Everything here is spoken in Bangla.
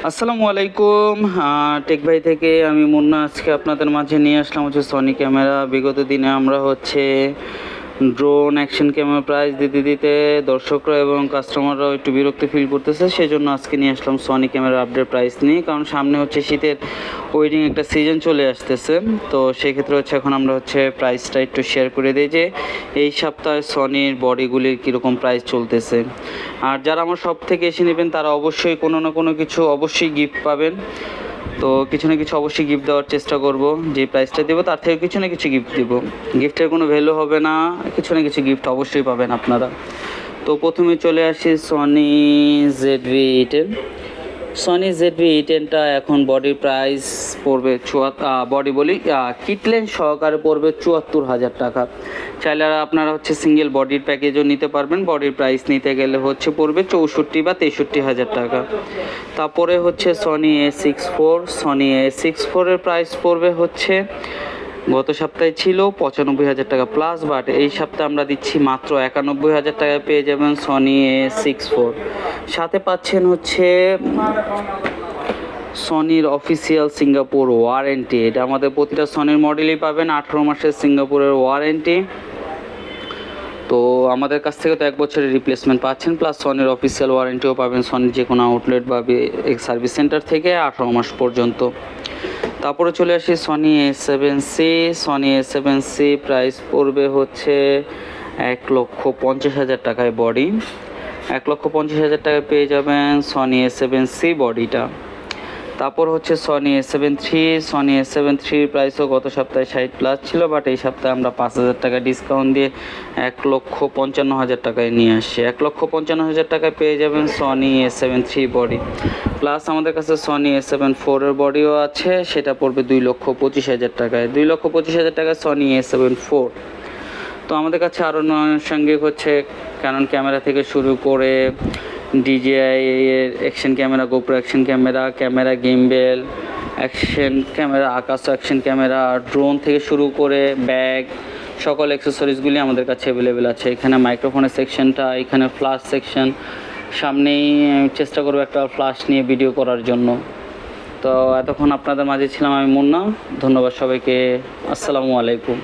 আসসালামু আলাইকুম। টেক ভাই থেকে আমি মুন্না আজকে আপনাদের মাঝে নিয়ে আসলাম হচ্ছে সনি ক্যামেরা। বিগত দিনে আমরা হচ্ছে ড্রোন অ্যাকশন ক্যামেরা প্রাইস দিতে দিতে দর্শকরা এবং কাস্টমাররাও একটু বিরক্তি ফিল করতেছে, সেই জন্য আজকে নিয়ে আসলাম সনি ক্যামেরা আপডেট প্রাইস নিয়ে। কারণ সামনে হচ্ছে শীতের ওয়েডিং একটা সিজন চলে আসতেছে, তো সেই ক্ষেত্রে হচ্ছে এখন আমরা হচ্ছে প্রাইসটা একটু শেয়ার করে দিই যে এই সপ্তাহে সনির বডিগুলির কীরকম প্রাইস চলতেছে। আর যারা আমার সব থেকে এসে নেবেন তারা অবশ্যই কোনো না কোনো কিছু অবশ্যই গিফট পাবেন। তো কিছু না কিছু অবশ্যই গিফট দেওয়ার চেষ্টা করব। যে প্রাইসটা দেবো তার থেকে কিছু না কিছু গিফট দেবো। গিফটের কোনো ভ্যালু হবে না, কিছু না কিছু গিফট অবশ্যই পাবেন আপনারা। তো প্রথমে চলে আসি সনি ZV-10। সনি ZV-10টা এখন বডির প্রাইস পড়বে কিটলেন সহকারে পড়বে ৭৪,০০০ টাকা। চাইলে আপনারা হচ্ছে সিঙ্গেল বডির প্যাকেজও নিতে পারবেন। বডির প্রাইস নিতে গেলে হচ্ছে পড়বে ৬৪ বা ৬৩,০০০ টাকা। তারপরে হচ্ছে সনি A64 এর প্রাইস পড়বে হচ্ছে গত সপ্তাহে ছিল ৯৫,০০০ টাকা প্লাস, বাট এই সপ্তাহে আমরা দিচ্ছি মাত্র ৯১,০০০ টাকায় পেয়ে যাবেন সনি A64। সাথে পাচ্ছেন হচ্ছে সনির অফিসিয়াল সিঙ্গাপুর ওয়ারেন্টি। এটা আমাদের প্রতিটা সনির মডেলই পাবেন 18 মাসের সিঙ্গাপুরের ওয়ারেন্টি। তো আমাদের কাছ থেকে তো 1 বছরের রিপ্লেসমেন্ট পাচ্ছেন, প্লাস সনির অফিসিয়াল ওয়ারেন্টিও পাবেন সনির যে কোনো আউটলেট বা সার্ভিস সেন্টার থেকে 18 মাস পর্যন্ত। তারপরে চলে আসি সনি A7C প্রাইস পড়বে হচ্ছে ১,৫০,০০০ টাকায় বডি। ১,৫০,০০০ টাকায় পেয়ে যাবেন সনি A7C বডিটা। তারপর হচ্ছে সনি A7III প্রাইসও গত সপ্তাহে ৬০ প্লাস ছিল, বাট এই সপ্তাহে আমরা ৫,০০০ টাকা ডিসকাউন্ট দিয়ে ১,৫৫,০০০ টাকায় নিয়ে আসছি। ১,৫৫,০০০ টাকায় পেয়ে যাবেন সনি A7III বডি। প্লাস আমাদের কাছে সনি A7IV এর বডিও আছে, সেটা পড়বে ২,২৫,০০০ টাকায়। ২,২৫,০০০ টাকায় সনি A7IV। তো আমাদের কাছে আরও আনুষঙ্গিক হচ্ছে ক্যানন ক্যামেরা থেকে শুরু করে DJI এর action camera, GoPro action camera gimbal, action camera, Akaso action camera, drone থেকে শুরু করে ব্যাগ, সকল অ্যাক্সেসরিজগুলি আমাদের কাছে অ্যাভেলেবেল আছে। এখানে মাইক্রোফোনের সেকশনটা, এখানে ফ্ল্যাশ সেকশন, সামনেই চেষ্টা করবো একটা ফ্ল্যাশ নিয়ে ভিডিও করার জন্য। তো এতক্ষণ আপনাদের মাঝে ছিলাম আমি মুন্না। ধন্যবাদ সবাইকে। আসসালামু আলাইকুম।